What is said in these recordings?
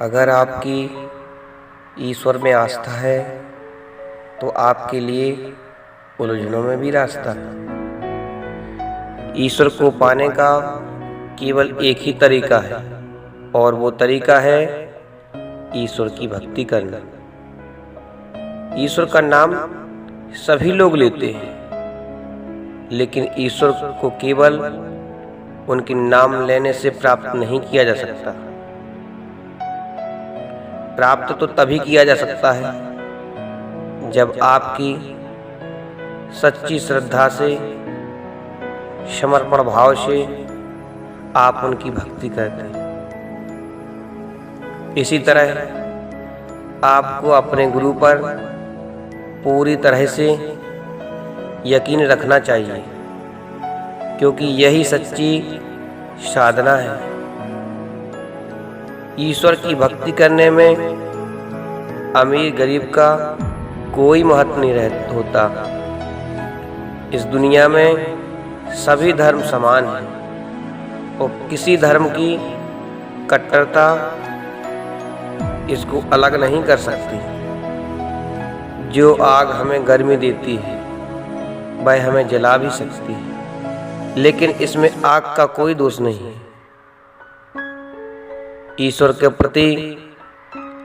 अगर आपकी ईश्वर में आस्था है तो आपके लिए उलझनों में भी रास्ता है। ईश्वर को पाने का केवल एक ही तरीका है और वो तरीका है ईश्वर की भक्ति करना। ईश्वर का नाम सभी लोग लेते हैं, लेकिन ईश्वर को केवल उनके नाम लेने से प्राप्त नहीं किया जा सकता। प्राप्त तो तभी किया जा सकता है जब आपकी सच्ची श्रद्धा से, समर्पण भाव से आप उनकी भक्ति करते हैं। इसी तरह आपको अपने गुरु पर पूरी तरह से यकीन रखना चाहिए, क्योंकि यही सच्ची साधना है। ईश्वर की भक्ति करने में अमीर गरीब का कोई महत्व नहीं होता। इस दुनिया में सभी धर्म समान हैं और किसी धर्म की कट्टरता इसको अलग नहीं कर सकती। जो आग हमें गर्मी देती है वह हमें जला भी सकती है, लेकिन इसमें आग का कोई दोष नहीं है। ईश्वर के प्रति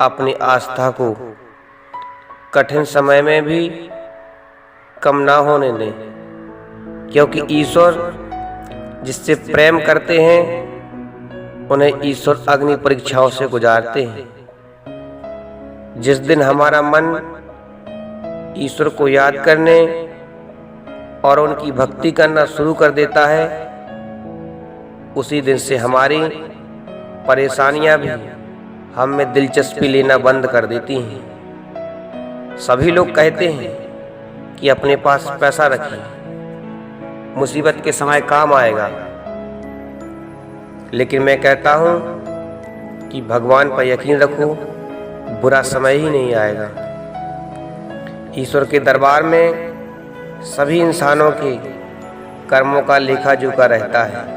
अपनी आस्था को कठिन समय में भी कम ना होने दें, क्योंकि ईश्वर जिससे प्रेम करते हैं उन्हें ईश्वर अग्नि परीक्षाओं से गुजारते हैं। जिस दिन हमारा मन ईश्वर को याद करने और उनकी भक्ति करना शुरू कर देता है, उसी दिन से हमारी परेशानियां भी हम में दिलचस्पी लेना बंद कर देती हैं। सभी लोग कहते हैं कि अपने पास पैसा रखिए, मुसीबत के समय काम आएगा, लेकिन मैं कहता हूं कि भगवान पर यकीन रखो, बुरा समय ही नहीं आएगा। ईश्वर के दरबार में सभी इंसानों के कर्मों का लेखा जोखा रहता है।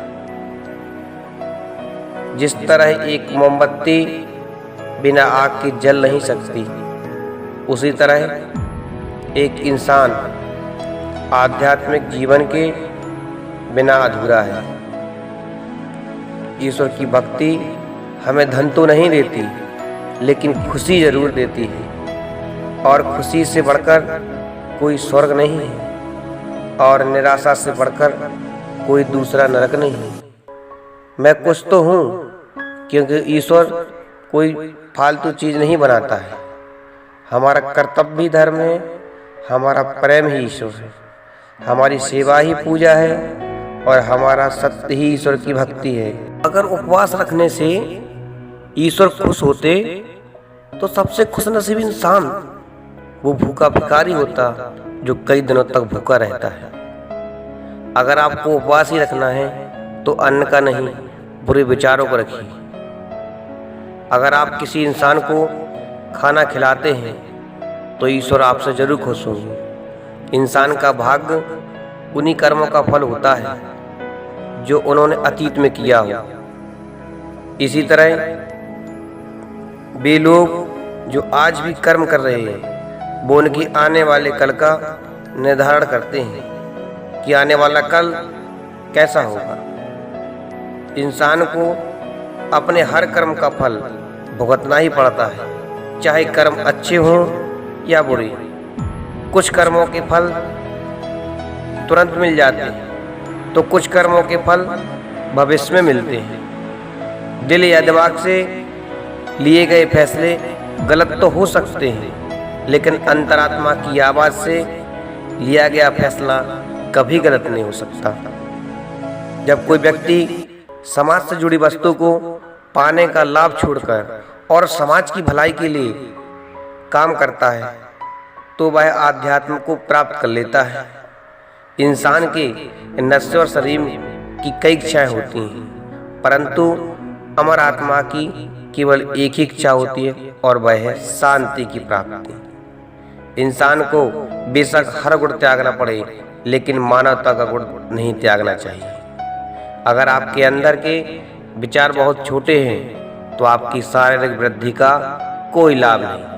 जिस तरह एक मोमबत्ती बिना आग के जल नहीं सकती, उसी तरह एक इंसान आध्यात्मिक जीवन के बिना अधूरा है। ईश्वर की भक्ति हमें धन तो नहीं देती, लेकिन खुशी जरूर देती है, और खुशी से बढ़कर कोई स्वर्ग नहीं है और निराशा से बढ़कर कोई दूसरा नरक नहीं है। मैं कुछ तो हूँ, क्योंकि ईश्वर कोई फालतू चीज नहीं बनाता है। हमारा कर्तव्य भी धर्म है, हमारा प्रेम ही ईश्वर है, हमारी सेवा ही पूजा है और हमारा सत्य ही ईश्वर की भक्ति है। अगर उपवास रखने से ईश्वर खुश होते तो सबसे खुशनसीब इंसान वो भूखा भिखारी होता जो कई दिनों तक भूखा रहता है। अगर आपको उपवास ही रखना है तो अन्न का नहीं, बुरे विचारों को रखिए। अगर आप किसी इंसान को खाना खिलाते हैं तो ईश्वर आपसे जरूर खुश होंगे। इंसान का भाग्य उन्हीं कर्मों का फल होता है जो उन्होंने अतीत में किया हो। इसी तरह वे लोग जो आज भी कर्म कर रहे हैं वो उनकी आने वाले कल का निर्धारण करते हैं कि आने वाला कल कैसा होगा। इंसान को अपने हर कर्म का फल भुगतना ही पड़ता है, चाहे कर्म अच्छे हों या बुरे। कुछ कर्मों के फल तुरंत मिल जाते हैं तो कुछ कर्मों के फल भविष्य में मिलते हैं। दिल या दिमाग से लिए गए फैसले गलत तो हो सकते हैं, लेकिन अंतरात्मा की आवाज से लिया गया फैसला कभी गलत नहीं हो सकता। जब कोई व्यक्ति समाज से जुड़ी वस्तु को पाने का लाभ छोड़कर और समाज की भलाई के लिए काम करता है तो वह आध्यात्म को प्राप्त कर लेता है। इंसान के नश्वर शरीर की कई इच्छाएं होती हैं, परंतु अमर आत्मा की केवल एक ही इच्छा होती है और वह है शांति की प्राप्ति। इंसान को बेशक हर गुण त्यागना पड़े, लेकिन मानवता का गुण नहीं त्यागना चाहिए। अगर आपके अंदर के विचार बहुत छोटे हैं तो आपकी शारीरिक वृद्धि का कोई लाभ नहीं।